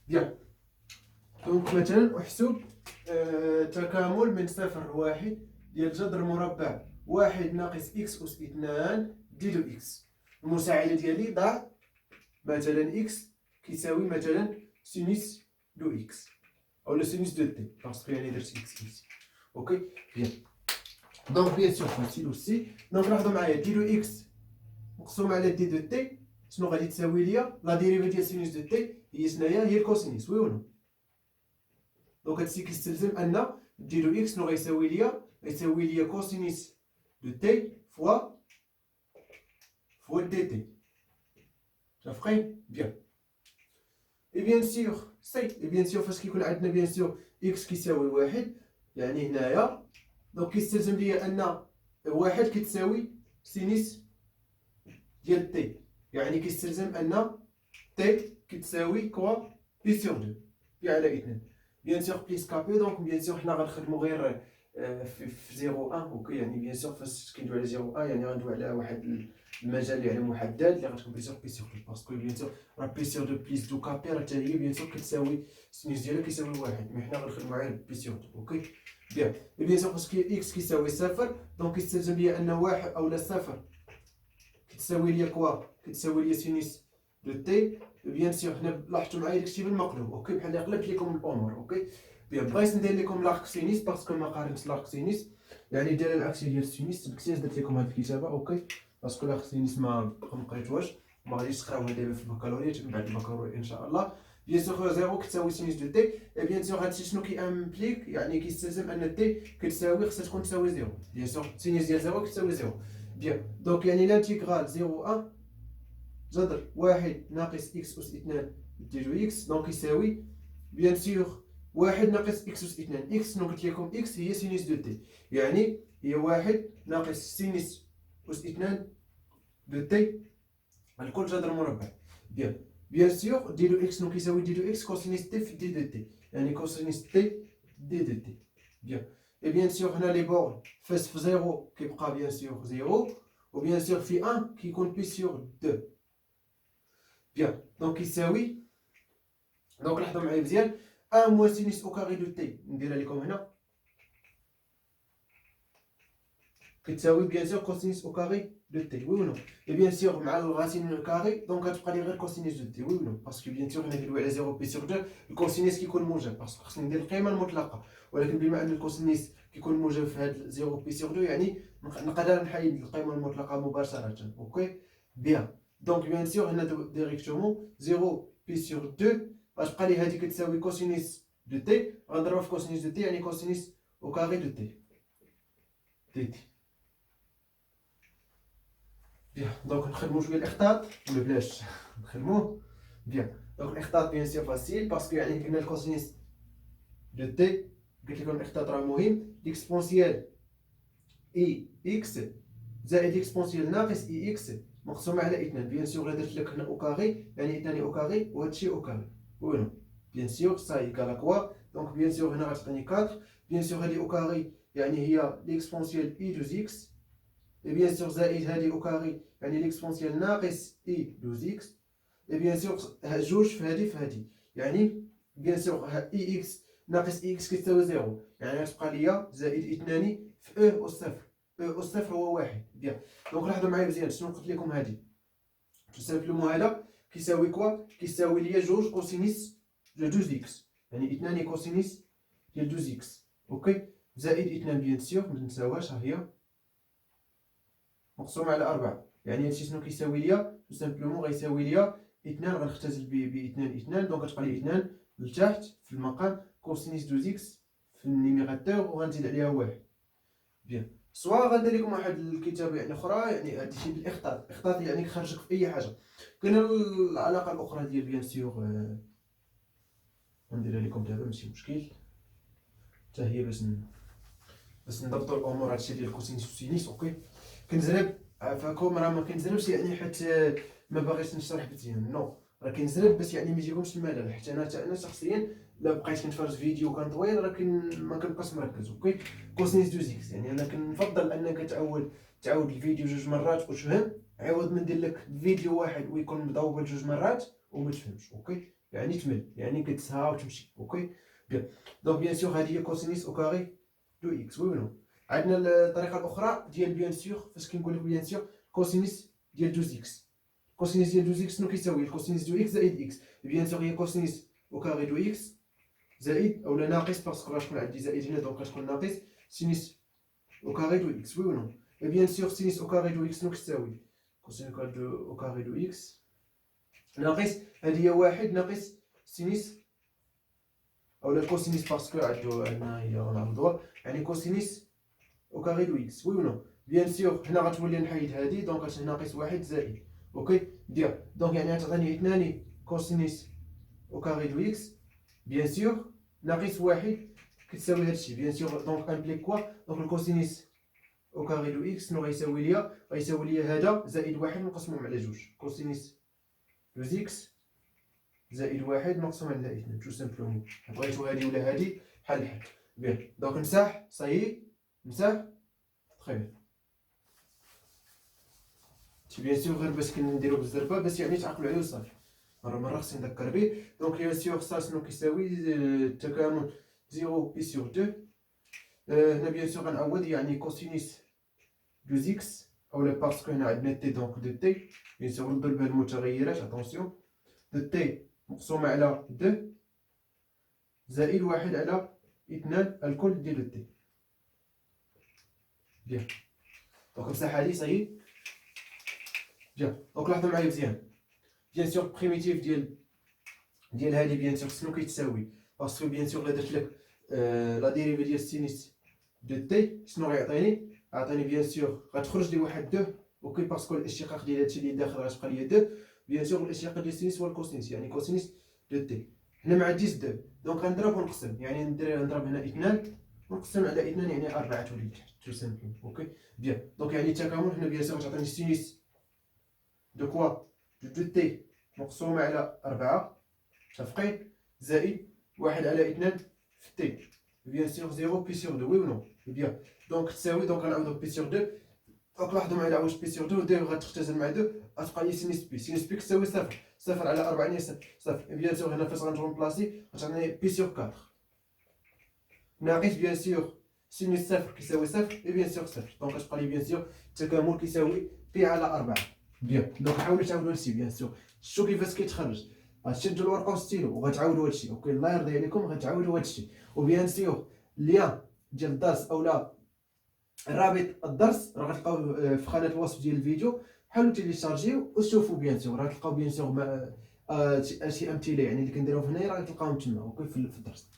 بيان. دونك مثلا احسب تكامل من 0 ل 1 ديال جذر مربع 1 ناقص إكس أس 2 ديال إكس. المساعدة ديالي ضع مثلا إكس كيساوي مثلا سينيس دو إكس أو سينيس دو تي باسكو يعني درت إكس إيسي. أوكي بيان. دونك بيان سور فاسيل أوسي. دونك لاحظوا معايا دي دو إكس مقسوم على دي دو تي شنو غادي تساوي ليا؟ لا ديريفا ديال سينيس دو تي هي شناهي؟ هي الكوسينيس، وي ولا؟ دونك هادشي كيستلزم ان دي دو إكس شنو غيساوي ليا؟ غيساوي ليا كوسينيس دو تي فوا دي تي. متفقين؟ بيان. اي بيان سيغ سي اي بيان سيغ فاش كيكون عندنا بيان سيغ إكس كيساوي 1 يعني هنايا دونك كيستلزم ليا ان 1 كتساوي سينيس ديال تي، يعني كيستلزم ان تي كتساوي كوا بي سيغ دو بي على 2. بيان سيغ بليس كابي. دونك بيان سيغ حنا غنخدمو غير في 0 1. اوكي يعني بيان سيغ فاش كندوي على 0 1 يعني غندوي على واحد المجال اللي محدد اللي غتكون بي سيغ دو باسكو بيان سيغ راه بي سيغ دو بليس دو كابي راه حتى هي بيان سيغ كتساوي السينوس ديالها كيساوي 1 مي حنا غنخدمو غير بي سيغ دو. اوكي بيان. بيان سيغ فاش إكس كيساوي 0 دونك كيستلزم ليا ان 1 أولا 0 كتساوي ليا كوا كتساوي ليا سينوس دو تي. بيان سيغ حنا لاحظتوا معايا داكشي بالمقلوب. اوكي بحال اللي قلبت لكم الامور. اوكي بيان. بغيت ندير لكم لارك سينيس باسكو ما قارنتش لارك سينيس يعني داير العكس ديال السينيس بكتير درت لكم هاد الكتابه. اوكي باسكو لارك سينيس ما قريتوهاش ما غاديش تقراوها دابا في البكالوريا من بعد البكالوريا ان شاء الله. بيان سيغ زيرو كتساوي سينيس دو تي. بيان سيغ هادشي شنو كي امبليك يعني كيستلزم ان تي كتساوي خصها تكون تساوي زيرو. بيان سيغ سينيس ديال زيرو كتساوي زيرو. بيان. دونك يعني لانتيغرال 0 1 جذر 1 ناقص إكس أس 2 دي دو إكس دونك يساوي بيان سيغ 1 ناقص إكس أس 2. إكس شنو قلت لكم؟ إكس هي سينيس دو تي يعني هي 1 ناقص سينيس أس 2 دو تي الكل جذر مربع. بيان. بيان سيغ دي دو إكس شنو كيساوي؟ دي دو إكس كوسينيس تي في دي دو تي يعني كوسينيس تي دي دو تي. بيان. اي بيان سيغ هنا لي بورن فاس في 0 كيبقى بيان سيغ 0 وبيان سيغ في 1 كيكون بي سيغ 2. بيان. دونك يساوي دونك لاحظوا معايا مزيان 1 موان سينيس او كاري دو تي نديرها لكم هنا كتساوي بيان سيغ كوسينيس او كاري دو تي، وي ولا؟ اي بيان سيغ مع الغاسين كاري دونك غتبقى لي غير كوسينيس دو تي، وي ولا؟ باسكو بيان سيغ هنا كندوي على 0 بي سيغ 2 الكوسينيس كيكون موجب باسكو خصني ندير القيمه المطلقه، ولكن بما ان الكوسينيس كيكون موجب في هاد 0 بي سيغ 2 يعني نقدر نحيد القيمه المطلقه مباشره. اوكي بيان. دونك بيان سيغ هنا ديريكتومون 0 بي سيغ 2 غتبقى لي هادي كتساوي كوسينيس دو تي غنضربها في كوسينيس دو تي يعني كوسينيس او كاري دو تي دي تي. بيان. دونك نخدمو شويه الاخطاط ولا بلاش نخدموه؟ بيان. دونك الاخطاط بيان سيغ فاسيل باسكو يعني قلنا الكوسينيس دو تي قلت لكم الاخطاط راه مهم. ليكسبونسيال اي اكس زائد ليكسبونسيال ناقص اي اكس مقسومه على 2. بيان سيغ الا درت لك هنا او كاري يعني 2 او كاري وهادشي او كاري، وي بيان سيغ سا ايكال كوا. دونك بيان سيغ هنا غتعطيني 4. بيان سيغ هادي او كاري يعني هي ليكسبونسيال اي دوز اكس اي بيان سيغ زائد هادي او كاري يعني ليكسبونسيال ناقص اي دوز اكس اي بيان سيغ جوج في هادي يعني بيان سيغ اي اكس ناقص اي اكس كتساوي زيرو يعني غتبقى ليا زائد 2 في او اس صفر. او اس صفر هو 1. بيان. دونك لاحظوا معايا مزيان شنو قلت لكم هادي تو سامبلومون هذا كيساوي كوا كيساوي ليا جوج كوسينيس دو 2 اكس يعني 2 كوسينيس ديال 2 اكس. اوكي زائد 2 بيان سيغ ما تنساوهاش ها هي مقسومه على 4 يعني هادشي شنو كيساوي ليا تو سامبلومون غيساوي ليا 2 غنختزل ب 2 دونك غتبقى لي 2 لتحت في المقام كوسينيس 2 اكس في النيميراتور وغنزيد عليها 1. بيان. سوا غندير لكم واحد الكتابه يعني اخرى يعني هادشي بالاخطاط. الاخطاط يعني كيخرجك في اي حاجه. كاينه العلاقه الاخرى ديال بيان سيغ غنديرها لكم دابا ماشي مشكل حتى هي باش نضبطوا الامور. هادشي ديال كوسينيس وسينيس. اوكي كنزرب عفاكم راه ما كنزربش يعني حتى ما باغيش نشرح مزيان نو راه كنزرب باش يعني ما يجيكمش الملل حتى انا شخصيا لا بقيت كنتفرج فيديو كان طويل راه ما كنبقاش مركز. اوكي كوسينيس دو زيكس يعني انا كنفضل انك تعاود الفيديو جوج مرات وتفهم عوض ما ندير لك فيديو واحد ويكون مضوبل جوج مرات وما تفهمش. اوكي يعني تمل، يعني كتسها وتمشي. اوكي بيان. دونك بيان سور هذه هي كوسينيس او كاري دو اكس، وي ولا؟ عندنا الطريقه الاخرى ديال بيان سور، فاش كنقول لك بيان سور كوسينيس ديال دوز اكس. كوسينيس ديال دوز اكس شنو كيساوي؟ الكوسينيس دو اكس زائد اكس. بيان سور هي كوسينيس او كاري دو اكس زائد اولا ناقص، باسكو غتكون عندي زائد هنا دونك غتكون ناقص سينيس او كاري دو اكس، وي ولا؟ بيان سور سينيس او كاري دو اكس شنو كتساوي؟ كوسينيس او كاري دو اكس ناقص هذه هي واحد ناقص سينيس اولا كوسينيس، باسكو عندنا هي نعوضوها، يعني كوسينيس او كاري دو اكس، وي ولا؟ بيان سور هنا غتولي نحيد هذه، دونك غتولي ناقص واحد زائد. اوكي دير دونك يعني غتعطيني اثنان كوسينيس او كاري دو اكس بيان سور ناقص واحد كتساوي هادشي. بيان سور دونك امبليك كوا؟ دونك الكوسينيس او كاري دو اكس شنو غيساوي ليا؟ غيساوي ليا هذا زائد واحد مقسوم على جوج، كوسينيس دو اكس زائد واحد مقسوم على اثنان، تو سامبلومون. بغيتو هادي ولا هادي بحال بحال. بيان دونك نمسح، صايي نمسح، تخي بيان. بيان سور غير باش كنديرو بالزربه باش يعني تعقلوا عليه وصافي، مرة خصني نذكر به. دونك بيان سور صا شنو كيساوي؟ التكامل 0 بي سور 2. هنا بيان سور غنعوض، يعني كوسينيس دو زيكس اولا باسكو هنا عندنا تي، دونك دو تي بيان سور نضرب بها المتغيرات، اتونسيون، دو تي مقسومة على 2 زائد واحد على 2 الكل ديال تي. بيان دونك مسح هادي صايي. بيان دونك لاحظوا معايا مزيان. بيان سور بريميتيف ديال هادي بيان سور شنو كيتساوي؟ باسكو بيان سور لا درت لك لا ديريفي ديال سينيس دو تي شنو غيعطيني؟ عطيني بيان سور غتخرج لي واحد 2. اوكي باسكو الاشتقاق ديال هادشي اللي داخل غتبقى ليا 2. بيان سور الاشتقاق ديال سينيس هو الكوسينيس، يعني كوسينيس دو تي. هنا ما عنديش 2 دونك غنضرب ونقسم، يعني نضرب هنا 2 ونقسم على 2 يعني 4 تولي تحت، تو سامبل. اوكي بيان دونك يعني التكامل هنا بيان سور غتعطيني سينيس دو كوا دو تي مقسومة على 4 متفقين زائد واحد على 2 في تي. بيان سور 0 بي سور 2، وي و نو؟ بيان دونك تساوي، دونك غنعوضو بي سور 2. دونك لاحظوا معايا عواش بي سور 2 غتختزل مع 2 غتبقى لي سينيس بي. سينيس بي كتساوي صفر، صفر على 4 يعني صفر. بيان سور هنا فاش غنرومبلاسي غتعطيني بي سور 4 ناقص بيان سور سينيس صفر كيساوي صفر، بيان سور صفر. دونك غتبقى لي بيان سور التكامل كيساوي بي على 4. بيان دونك حاولوا تعاودوا هادشي. بيان سور شتو كيفاش كيتخرج؟ غتشدوا الورقه والستيلو وغتعاودوا هادشي. اوكي الله يرضي عليكم غتعاودوا هادشي. وبيان سور اللين ديال الدرس اولا رابط الدرس راه غتلقاوه في خانه الوصف ديال الفيديو. حاولوا تيليشارجيو وشوفوا. بيان سور راه تلقاو بيان سور شي امثله يعني اللي كنديرهم هنايا راه تلقاوهم تما. اوكي في الدرس.